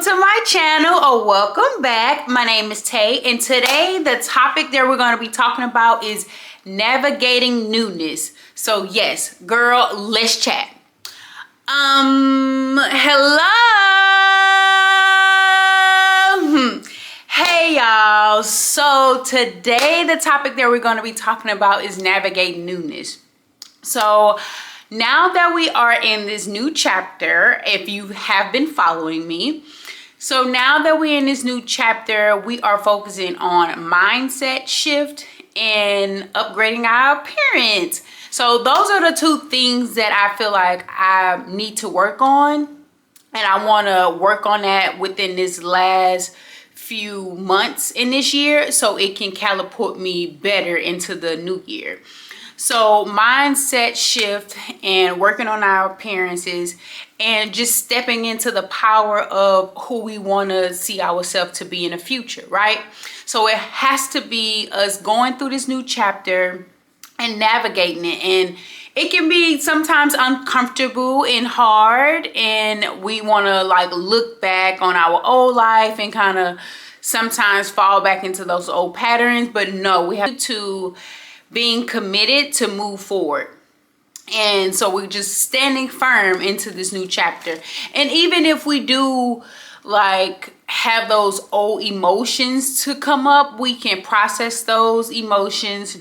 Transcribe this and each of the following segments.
to my channel, or welcome back. My name is Tay, and today the topic that we're going to be talking about is navigating newness. So yes, girl, let's chat. Hello. Hey y'all. So today the topic that we're going to be talking about is navigating newness. So now that we are in this new chapter, if you have been following me, so now that we're in this new chapter, we are focusing on mindset shift and upgrading our appearance. So those are the two things that I feel like I need to work on. And I want to work on that within this last few months in this year, so it can catapult me better into the new year. So mindset shift and working on our appearances and just stepping into the power of who we want to see ourselves to be in the future, right? So it has to be us going through this new chapter and navigating it. And it can be sometimes uncomfortable and hard, and we want to like look back on our old life and kind of sometimes fall back into those old patterns. But no, we have to being committed to move forward. And so we're just standing firm into this new chapter. And even if we do like have those old emotions to come up, we can process those emotions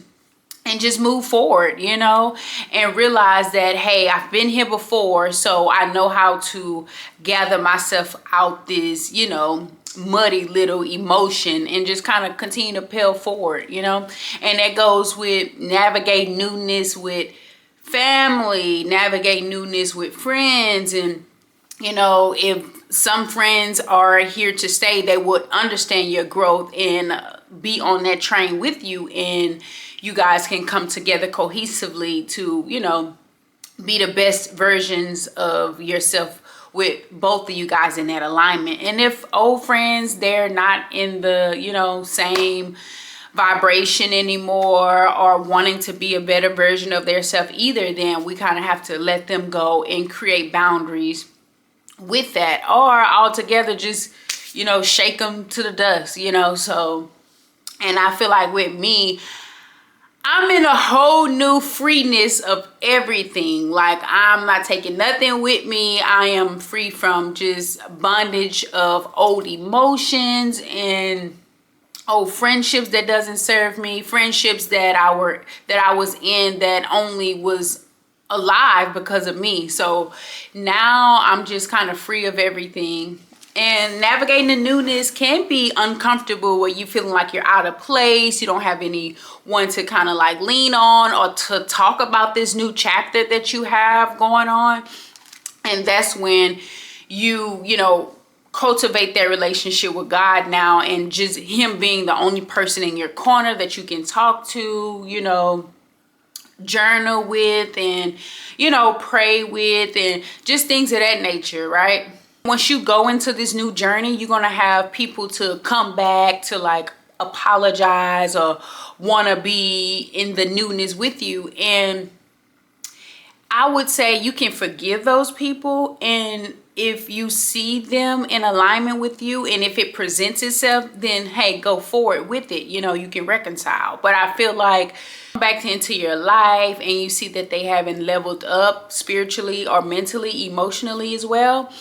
and just move forward, you know, and realize that, hey, I've been here before, so I know how to gather myself out this, you know, muddy little emotion and just kind of continue to propel forward, you know. And that goes with navigating newness with family, navigating newness with friends. And, you know, if some friends are here to stay, they would understand your growth and be on that train with you, and you guys can come together cohesively to, you know, be the best versions of yourself with both of you guys in that alignment. And if old friends, they're not in the, you know, same vibration anymore or wanting to be a better version of their self either, then we kind of have to let them go and create boundaries with that, or altogether just, you know, shake them to the dust, you know. So, and I feel like with me, I'm in a whole new freeness of everything. Like, I'm not taking nothing with me. I am free from just bondage of old emotions and old friendships that doesn't serve me, friendships that I was in that only was alive because of me. So now I'm just kind of free of everything. And navigating the newness can be uncomfortable, where you feeling like you're out of place. You don't have anyone to kind of like lean on or to talk about this new chapter that you have going on. And that's when you know, cultivate that relationship with God now, and just him being the only person in your corner that you can talk to, you know, journal with, and, you know, pray with, and just things of that nature, right? Once you go into this new journey, you're going to have people to come back to like apologize or want to be in the newness with you. And I would say you can forgive those people. And if you see them in alignment with you, and if it presents itself, then hey, go forward with it. You know, you can reconcile. But I feel like back into your life and you see that they haven't leveled up spiritually or mentally, emotionally as well,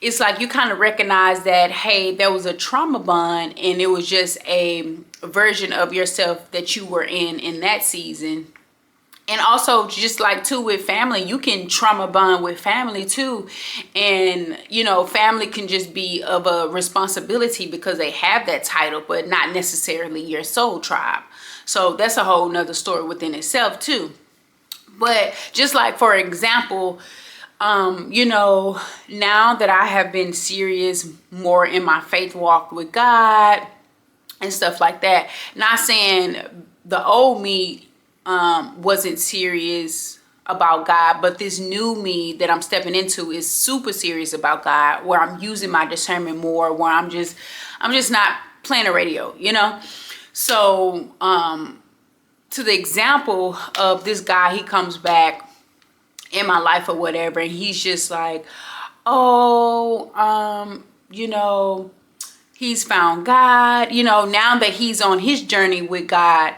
it's like you kind of recognize that, hey, there was a trauma bond, and it was just a version of yourself that you were in that season. And also just like too with family, you can trauma bond with family too. And, you know, family can just be of a responsibility because they have that title, but not necessarily your soul tribe. So that's a whole nother story within itself too. But just like, for example, you know, now that I have been serious more in my faith walk with God and stuff like that, not saying the old me wasn't serious about God, but this new me that I'm stepping into is super serious about God, where I'm using my discernment more, where I'm just not playing the radio, you know. So to the example of this guy, he comes back in my life or whatever, and he's just like, oh, you know, he's found God, you know, now that he's on his journey with God,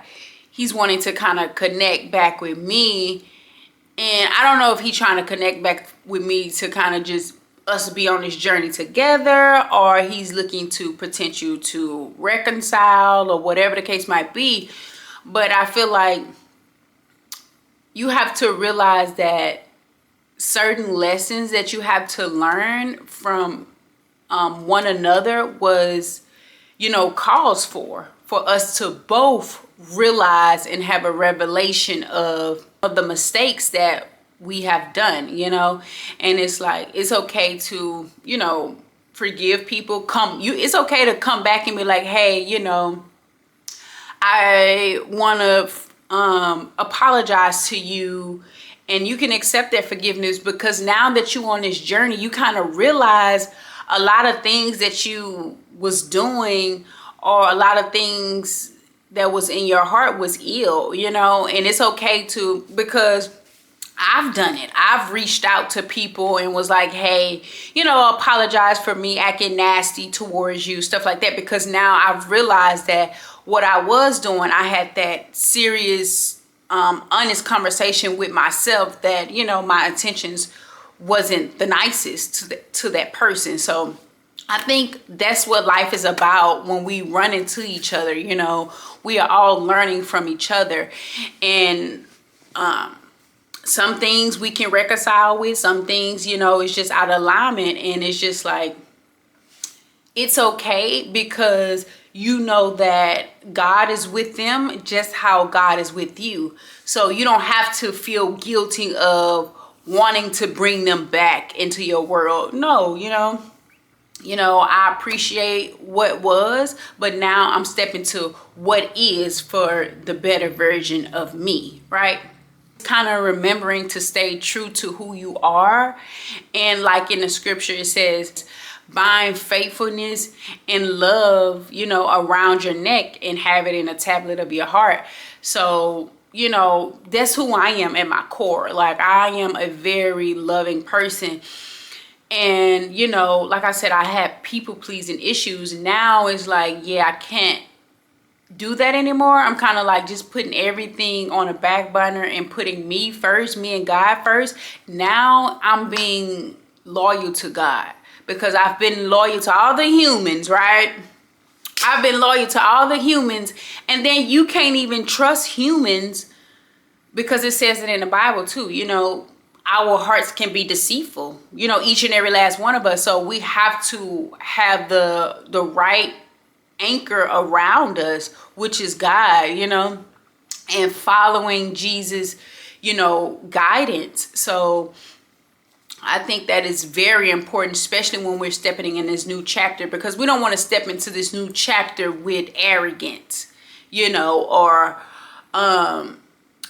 he's wanting to kind of connect back with me. And I don't know if he's trying to connect back with me to kind of just us be on this journey together, or he's looking to potential to reconcile, or whatever the case might be. But I feel like you have to realize that certain lessons that you have to learn from one another was, you know, calls for us to both realize and have a revelation of the mistakes that we have done, you know. And it's like, it's okay to, you know, forgive people. It's okay to come back and be like, hey, you know, I want to apologize to you, and you can accept that forgiveness, because now that you're on this journey, you kind of realize a lot of things that you was doing, or a lot of things that was in your heart was ill, you know. And it's okay to, because I've done it. I've reached out to people and was like, hey, you know, apologize for me acting nasty towards you, stuff like that. Because now I've realized that what I was doing, I had that serious, honest conversation with myself that, you know, my intentions wasn't the nicest to that person. So I think that's what life is about when we run into each other. You know, we are all learning from each other. And, some things we can reconcile with, some things, you know, it's just out of alignment. And it's just like, it's okay, because you know that God is with them just how God is with you. So you don't have to feel guilty of wanting to bring them back into your world. No, you know, I appreciate what was, but now I'm stepping to what is for the better version of me, right? Kind of remembering to stay true to who you are. And like in the scripture, it says, bind faithfulness and love, you know, around your neck, and have it in a tablet of your heart. So, you know, that's who I am at my core. Like, I am a very loving person. And, you know, like I said, I had people pleasing issues. Now it's like, yeah, I can't do that anymore. I'm kind of like just putting everything on a back burner and putting me first, me and God first. Now I'm being loyal to God, because I've been loyal to all the humans, right? I've been loyal to all the humans. And then you can't even trust humans, because it says it in the Bible too, you know, our hearts can be deceitful, you know, each and every last one of us. So we have to have the right anchor around us, which is God, you know, and following Jesus, you know, guidance. So I think that is very important, especially when we're stepping in this new chapter, because we don't want to step into this new chapter with arrogance, you know, or, oh,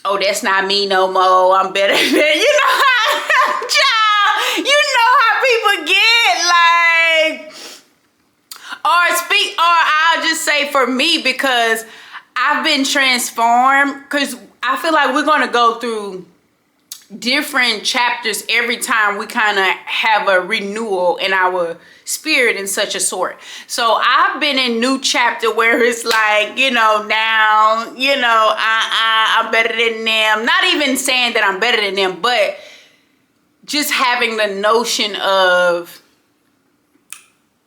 that's not me no more, I'm better than, you know, child, you know how people get, like, or I'll just say for me, because I've been transformed, because I feel like we're going to go through different chapters every time we kind of have a renewal in our spirit and such a sort. So I've been in new chapter where it's like, you know, now, you know, I'm better than them. Not even saying that I'm better than them, but just having the notion of,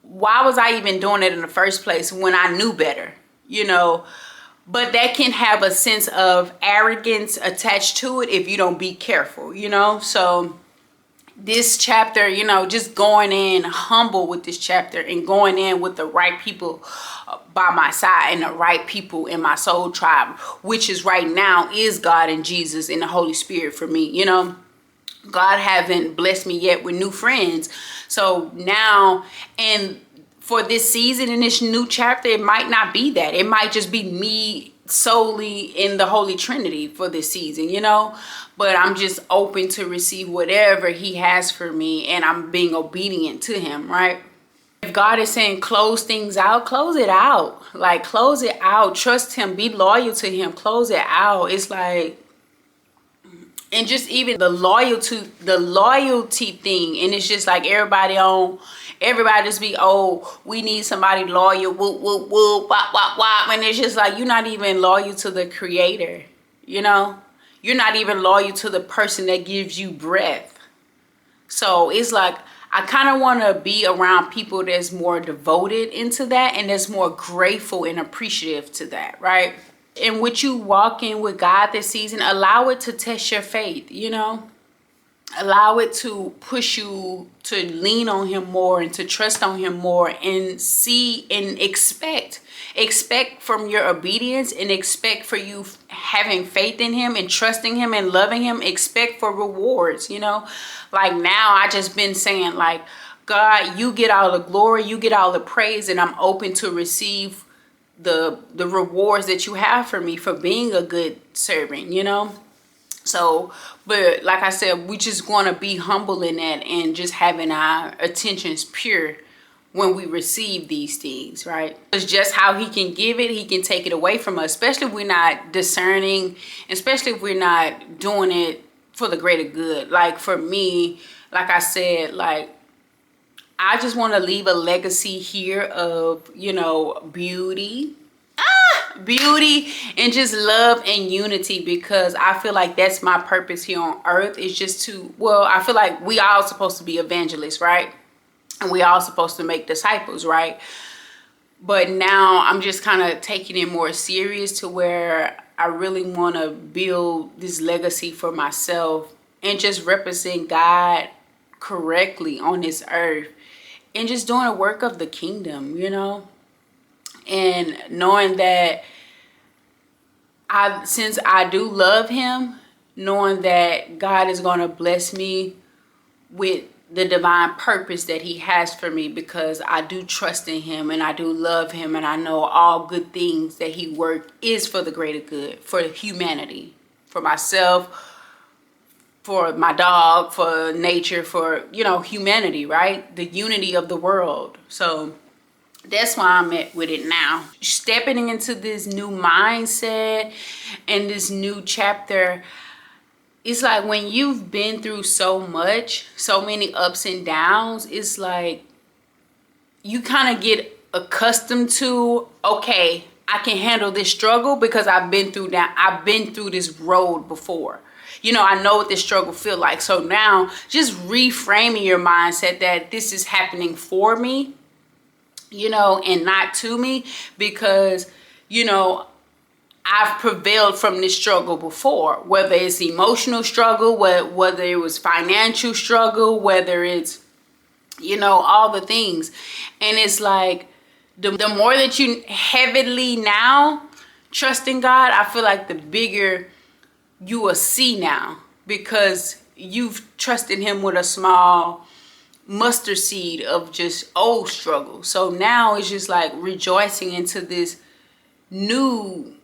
why was I even doing it in the first place when I knew better, you know? But that can have a sense of arrogance attached to it if you don't be careful, you know? So this chapter, you know, just going in humble with this chapter and going in with the right people by my side and the right people in my soul tribe, which is right now is God and Jesus and the Holy Spirit for me, you know? God haven't blessed me yet with new friends. So now, and for this season in this new chapter, it might not be that. It might just be me solely in the Holy Trinity for this season, you know? But I'm just open to receive whatever he has for me, and I'm being obedient to him, right? If God is saying close things out, close it out. Like, close it out. Trust him. Be loyal to him. Close it out. It's like, And just even the loyalty thing, and it's just like everybody just be, oh, we need somebody loyal, whoop whoop whoop, wop wop wop, and it's just like you're not even loyal to the creator, you know? You're not even loyal to the person that gives you breath. So it's like I kind of want to be around people that's more devoted into that and that's more grateful and appreciative to that, right? And what you walk in with God this season, allow it to test your faith, you know? Allow it to push you to lean on him more and to trust on him more and see and expect from your obedience, and expect for you having faith in him and trusting him and loving him. Expect for rewards, you know? Like now I just been saying like, God, you get all the glory, you get all the praise, and I'm open to receive the rewards that you have for me for being a good servant, you know? So, but like I said, we just want to be humble in that and just having our attentions pure when we receive these things, right? It's just how he can give it, he can take it away from us, especially if we're not discerning, especially if we're not doing it for the greater good. Like for me, like I said, like I just want to leave a legacy here of, you know, beauty and just love and unity, because I feel like that's my purpose here on earth, is just to, well, I feel like we all supposed to be evangelists, right? And we all supposed to make disciples, right? But now I'm just kind of taking it more serious to where I really want to build this legacy for myself and just represent God correctly on this earth and just doing a work of the kingdom, you know? And knowing that since I do love him, knowing that God is going to bless me with the divine purpose that he has for me, because I do trust in him and I do love him, and I know all good things that he worked is for the greater good, for humanity, for myself, for my dog, for nature, for, you know, humanity, right? The unity of the world. So that's why I'm at with it now. Stepping into this new mindset and this new chapter, it's like when you've been through so much, so many ups and downs, it's like you kind of get accustomed to, okay, I can handle this struggle because I've been through that. I've been through this road before. You know, I know what this struggle feel like. So now just reframing your mindset that this is happening for me, you know, and not to me, because, you know, I've prevailed from this struggle before, whether it's emotional struggle, whether it was financial struggle, whether it's, you know, all the things. And it's like the more that you heavily now trust in God, I feel like the bigger you will see now, because you've trusted him with a small mustard seed of just old struggle. So now it's just like rejoicing into this new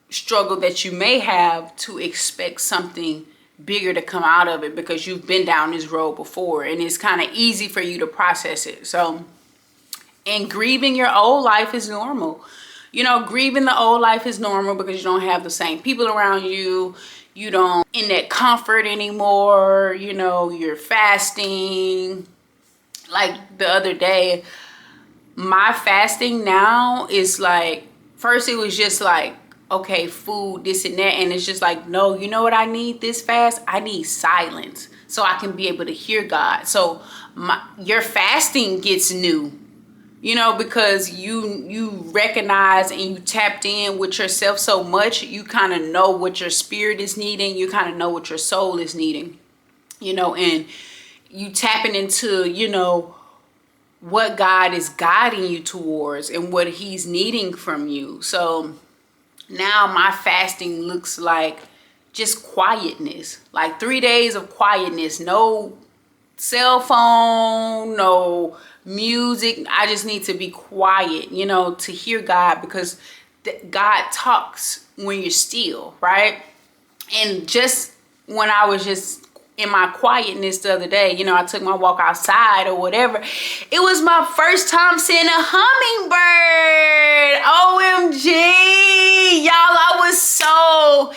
struggle that you may have, to expect something bigger to come out of it, because you've been down this road before and it's kind of easy for you to process it. So, and grieving your old life is normal. You know, grieving the old life is normal because you don't have the same people around you. You don't in that comfort anymore. You know, you're fasting. Like the other day, my fasting now is like, first it was just like, okay, food, this and that. And it's just like, no, you know what I need this fast? I need silence so I can be able to hear God. So your fasting gets new, you know, because you recognize and you tapped in with yourself so much. You kind of know what your spirit is needing. You kind of know what your soul is needing, you know, and you tapping into, you know, what God is guiding you towards and what he's needing from you. So now my fasting looks like just quietness, like 3 days of quietness, no cell phone, no music. I just need to be quiet, you know, to hear God, because God talks when you're still, right? And just when I was just in my quietness the other day, you know, I took my walk outside or whatever. It was my first time seeing a hummingbird. OMG, y'all, I was so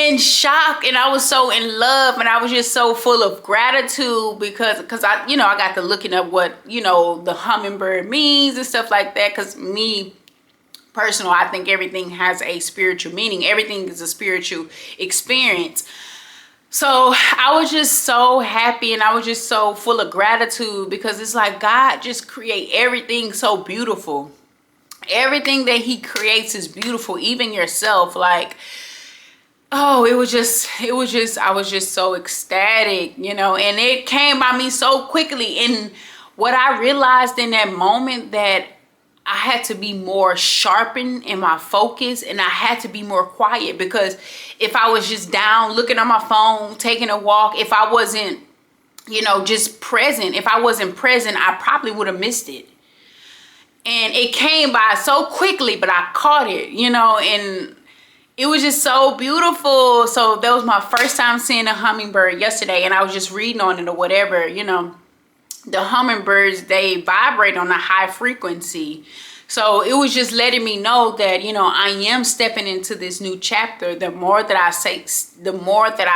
in shock, and I was so in love, and I was just so full of gratitude because I got to looking up what the hummingbird means and stuff like that. Because me personal, I think everything has a spiritual meaning. Everything is a spiritual experience. So I was just so happy, and I was just so full of gratitude, because it's like God just create everything so beautiful. Everything that he creates is beautiful, even yourself. Like, oh, I was just so ecstatic, and it came by me so quickly. And what I realized in that moment, that I had to be more sharpened in my focus, and I had to be more quiet, because if I was just down looking on my phone, taking a walk, if I wasn't, just present, if I wasn't present, I probably would have missed it. And it came by so quickly, but I caught it, and it was just so beautiful. So that was my first time seeing a hummingbird yesterday, and I was just reading on it or whatever. The hummingbirds, they vibrate on a high frequency. So it was just letting me know that, I am stepping into this new chapter. The more that I stay still, the more that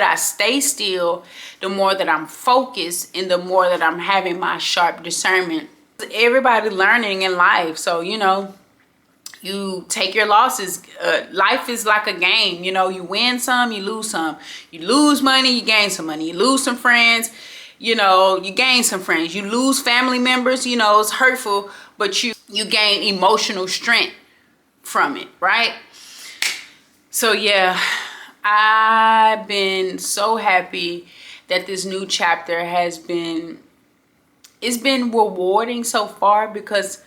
I stay still, the more that I'm focused, and the more that I'm having my sharp discernment. Everybody learning in life. So, you take your losses. Life is like a game. You win some, you lose some. You lose money, you gain some money. You lose some friends, you gain some friends. You lose family members, it's hurtful, but you gain emotional strength from it, right? So yeah, I've been so happy that this new chapter it's been rewarding so far, because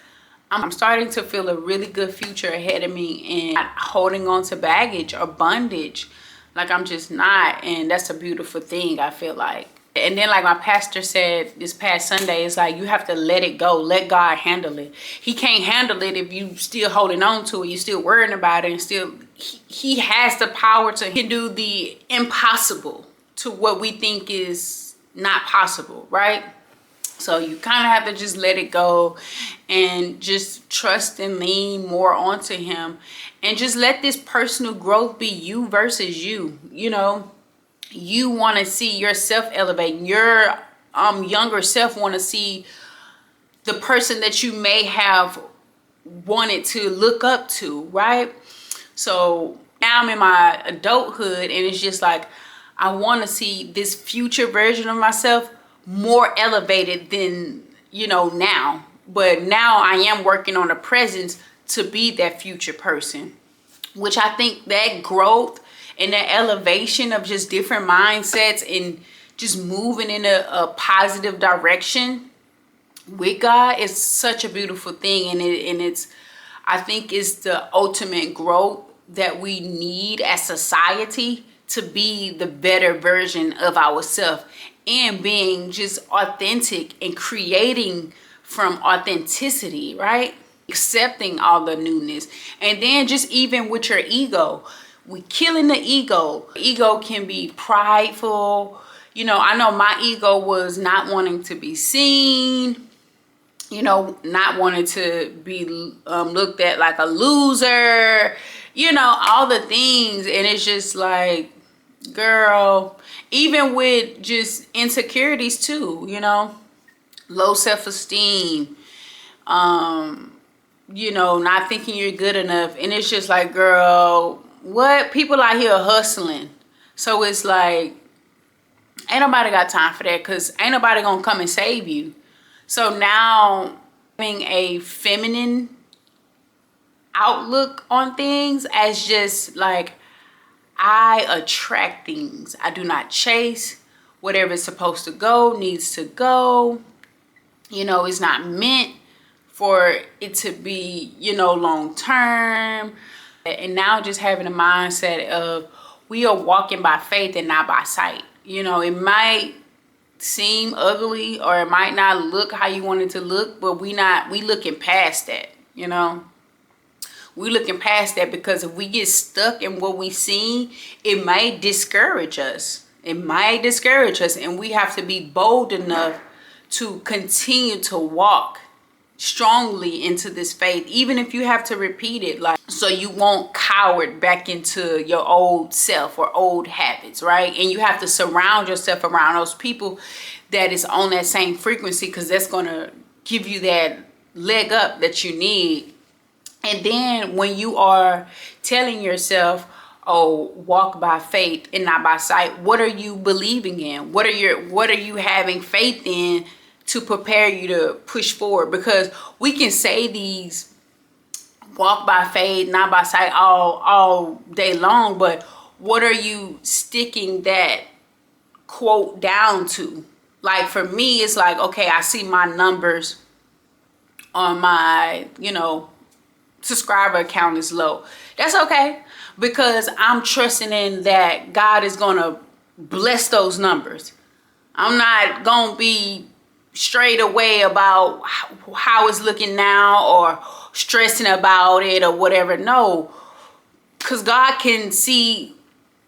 I'm starting to feel a really good future ahead of me, and not holding on to baggage or bondage. Like, I'm just not, and that's a beautiful thing, I feel like. And then, like my pastor said this past Sunday, it's like, you have to let it go. Let God handle it. He can't handle it if you still holding on to it. You're still worrying about it, and still, he has the power to do the impossible to what we think is not possible, right? So you kind of have to just let it go, and just trust and lean more onto him, and just let this personal growth be you versus you. You want to see yourself elevate. Your younger self want to see the person that you may have wanted to look up to, right? So now I'm in my adulthood, and it's just like, I want to see this future version of myself more elevated than now. But now I am working on the presence to be that future person, which I think that growth and that elevation of just different mindsets, and just moving in a positive direction with God, is such a beautiful thing. And I think it's the ultimate growth that we need as society, to be the better version of ourselves, and being just authentic and creating from authenticity, right? Accepting all the newness. And then just even with your ego, we killing the ego. Ego can be prideful. I know my ego was not wanting to be seen, not wanting to be looked at like a loser, all the things. And it's just like, girl, even with just insecurities too, low self-esteem, not thinking you're good enough. And it's just like, girl, what? People out here hustling. So it's like, ain't nobody got time for that, because ain't nobody gonna come and save you. So now, having a feminine outlook on things, as just like, I attract things. I do not chase. Whatever is supposed to go needs to go. It's not meant for it to be, long term. And now just having a mindset of, we are walking by faith and not by sight. It might seem ugly, or it might not look how you want it to look, but we looking past that, We looking past that, because if we get stuck in what we see, it might discourage us. And we have to be bold enough to continue to walk strongly into this faith, even if you have to repeat it, like, so you won't coward back into your old self or old habits, right? And you have to surround yourself around those people that is on that same frequency, because that's going to give you that leg up that you need. And then when you are telling yourself, oh, walk by faith and not by sight, what are you believing in? What are you having faith in to prepare you to push forward? Because we can say these walk by faith, not by sight all day long, but what are you sticking that quote down to? Like for me, it's like, okay, I see my numbers on my, subscriber account is low. That's okay, because I'm trusting in that God is gonna bless those numbers. I'm not gonna be straight away about how it's looking now or stressing about it or whatever. No, because God can see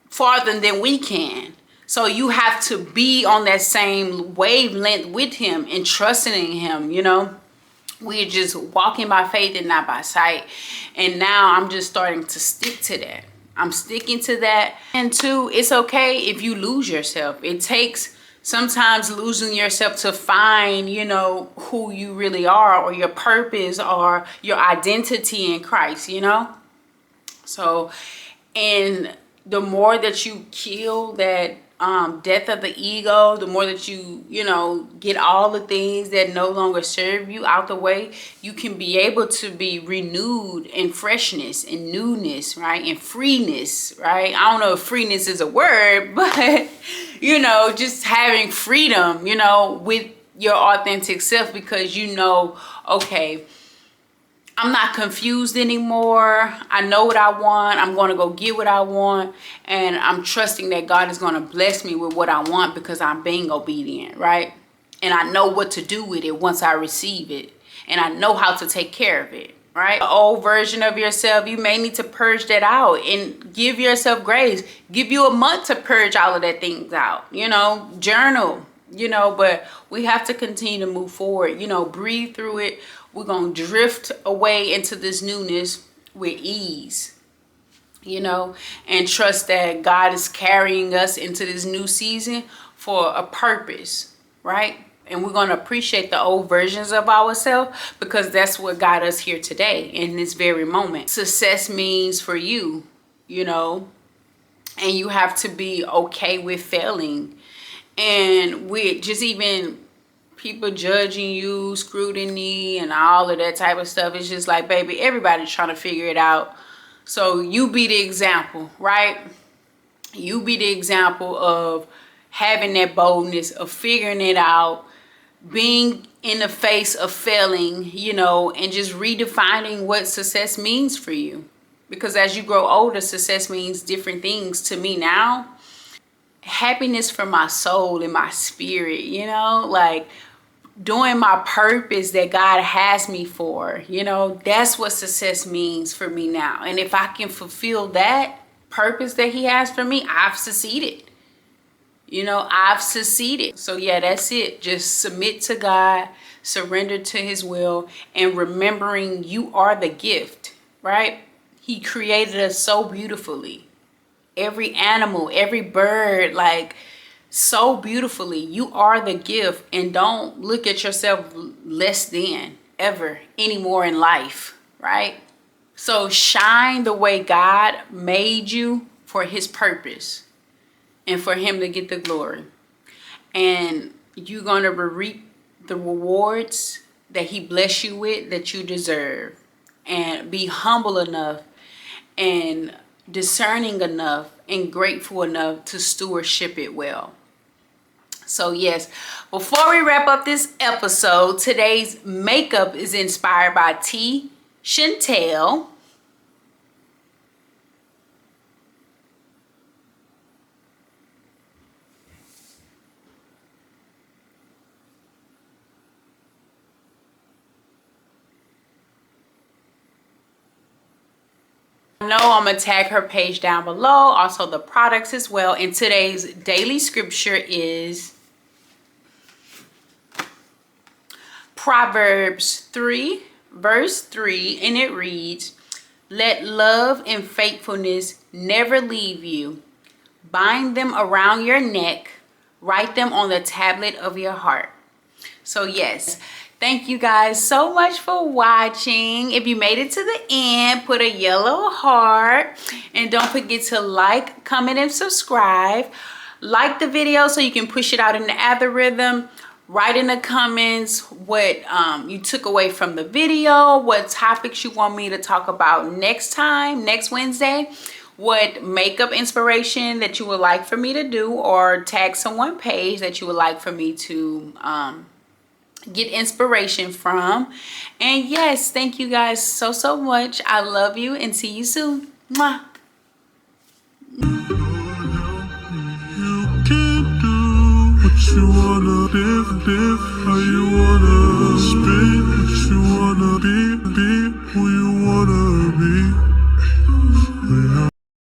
farther than we can. So you have to be on that same wavelength with him and trusting in him. We're just walking by faith and not by sight. And now I'm just starting to stick to that. I'm sticking to that. And two, it's okay if you lose yourself. It takes sometimes losing yourself to find, who you really are, or your purpose, or your identity in Christ, So, and the more that you kill that death of the ego, the more that you get all the things that no longer serve you out the way, you can be able to be renewed in freshness and newness, right? And freeness, right? I don't know if freeness is a word, but just having freedom, with your authentic self, because okay, I'm not confused anymore. I know what I want. I'm going to go get what I want. And I'm trusting that God is going to bless me with what I want, because I'm being obedient, right? And I know what to do with it once I receive it. And I know how to take care of it, right? The old version of yourself, you may need to purge that out and give yourself grace. Give you a month to purge all of that things out, journal, but we have to continue to move forward, breathe through it. We're going to drift away into this newness with ease, and trust that God is carrying us into this new season for a purpose, right? And we're going to appreciate the old versions of ourselves, because that's what got us here today in this very moment. Success means for you, and you have to be okay with failing. And with just even people judging you, scrutiny, and all of that type of stuff. It's just like, baby, everybody's trying to figure it out. So you be the example, right? You be the example of having that boldness, of figuring it out, being in the face of failing, and just redefining what success means for you. Because as you grow older, success means different things to me now. Happiness for my soul and my spirit, like doing my purpose that God has me for, that's what success means for me now. And if I can fulfill that purpose that he has for me, I've succeeded. I've succeeded. So yeah, that's it. Just submit to God, surrender to his will, and remembering you are the gift, right? He created us so beautifully. Every animal, every bird, like so beautifully. You are the gift, and don't look at yourself less than ever anymore in life, right? So shine the way God made you for his purpose and for him to get the glory. And you're going to reap the rewards that he bless you with that you deserve. And be humble enough and discerning enough and grateful enough to stewardship it well. So yes, before we wrap up this episode, today's makeup is inspired by T. Chantel. I know I'm gonna tag her page down below, also the products as well. And today's daily scripture is Proverbs 3 verse 3, and it reads, "Let love and faithfulness never leave you. Bind them around your neck. Write them on the tablet of your heart." So yes, thank you guys so much for watching. If you made it to the end, put a yellow heart. And don't forget to like, comment, and subscribe. Like the video so you can push it out in the algorithm. Write in the comments what you took away from the video, what topics you want me to talk about next time, next Wednesday, what makeup inspiration that you would like for me to do, or tag someone page that you would like for me to get inspiration from. And yes, thank you guys so much. I love you and see you soon. Mwah. You can do what you wanna live.